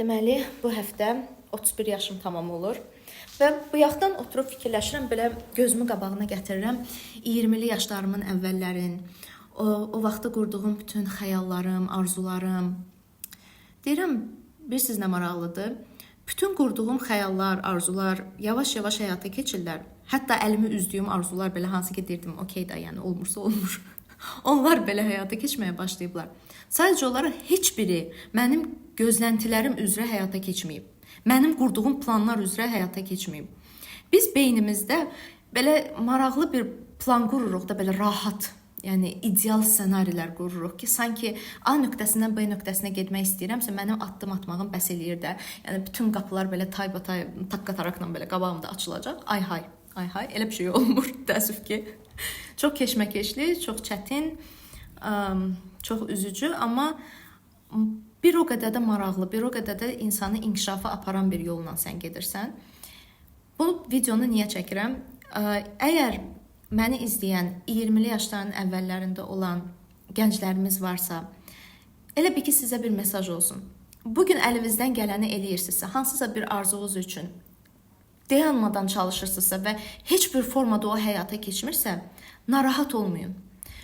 Deməli, bu həftə 31 yaşım tamam olur. Və bu yaxdan oturub fikirləşirəm, belə gözümü qabağına gətirirəm 20'li yaşlarımın əvvəllərin, o vaxtda qurduğum bütün xəyallarım, arzularım. Deyirəm, bilirsiniz nə maraqlıdır? Bütün qurduğum xəyallar, arzular yavaş-yavaş həyata keçirlər. Hətta əlimi üzdüyüm arzular belə hansı ki deyirdim, okey da, yəni olmursa olmur. Onlar belə həyata keçməyə başlayıblar. Sadəcə onların heç biri mənim gözləntilərim üzrə həyata keçməyib. Mənim qurduğum planlar üzrə həyata keçməyib. Biz beynimizdə belə maraqlı bir plan qururuq da, belə rahat, yəni ideal ssenarilər qururuq ki, sanki A nöqtəsindən B nöqtəsinə getmək istəyirəmsə, mənim addım atmağım bəs eləyir də. Yəni bütün qapılar belə taybatay, takka-tarakla belə qabağımda açılacaq. Ay hay, elə bir şey olmur, təəssüf ki. Çox keşməkeşli, çox çətin, çox üzücü, amma bir o qədər də maraqlı, bir o qədər də insanı inkişafa aparan bir yolla sən gedirsən. Bu videonu niyə çəkirəm? Əgər məni izləyən 20'li yaşların əvvəllərində olan gənclərimiz varsa, elə bir ki, sizə bir mesaj olsun. Bugün əlinizdən gələni eləyirsinizsə, hansısa bir arzunuz üçün dayanmadan çalışırsınızsa və heç bir formada o həyata keçmirsə, narahat olmayın.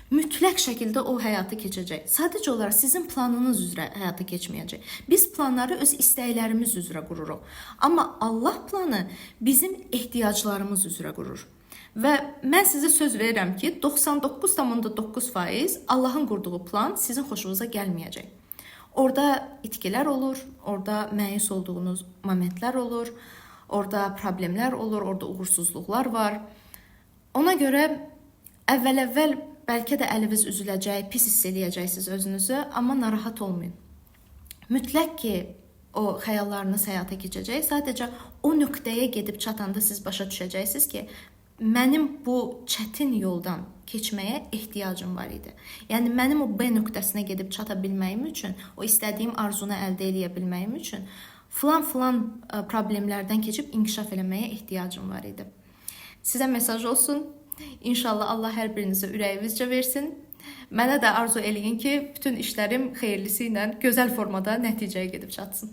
Mütləq şəkildə o həyata keçəcək. Sadəcə olaraq sizin planınız üzrə həyata keçməyəcək. Biz planları öz istəklərimiz üzrə qururuq. Amma Allah planı bizim ehtiyaclarımız üzrə qurur. Və mən sizə söz verirəm ki, 99,9% Allahın qurduğu plan sizin xoşunuza gəlməyəcək. Orada itkilər olur, orada məyus olduğunuz momentlər olur, orada problemlər olur, orada uğursuzluqlar var. Ona görə əvvəl bəlkə də əliniz üzüləcək, pis hiss eləyəcəksiniz özünüzü, amma narahat olmayın. Mütləq ki, o xəyallarınız həyata keçəcək. Sadəcə o nöqtəyə gedib çatanda siz başa düşəcəksiniz ki, mənim bu çətin yoldan keçməyə ehtiyacım var idi. Yəni, mənim o B nöqtəsinə gedib çata bilməyim üçün, o istədiyim arzunu əldə edə bilməyim üçün filan problemlərdən keçib inkişaf eləməyə ehtiyacım var idi. Sizə mesaj olsun. İnşallah Allah hər birinizə ürəyinizcə versin. Mənə də arzu eləyin ki, bütün işlərim xeyirlisi ilə gözəl formada nəticəyə gedib çatsın.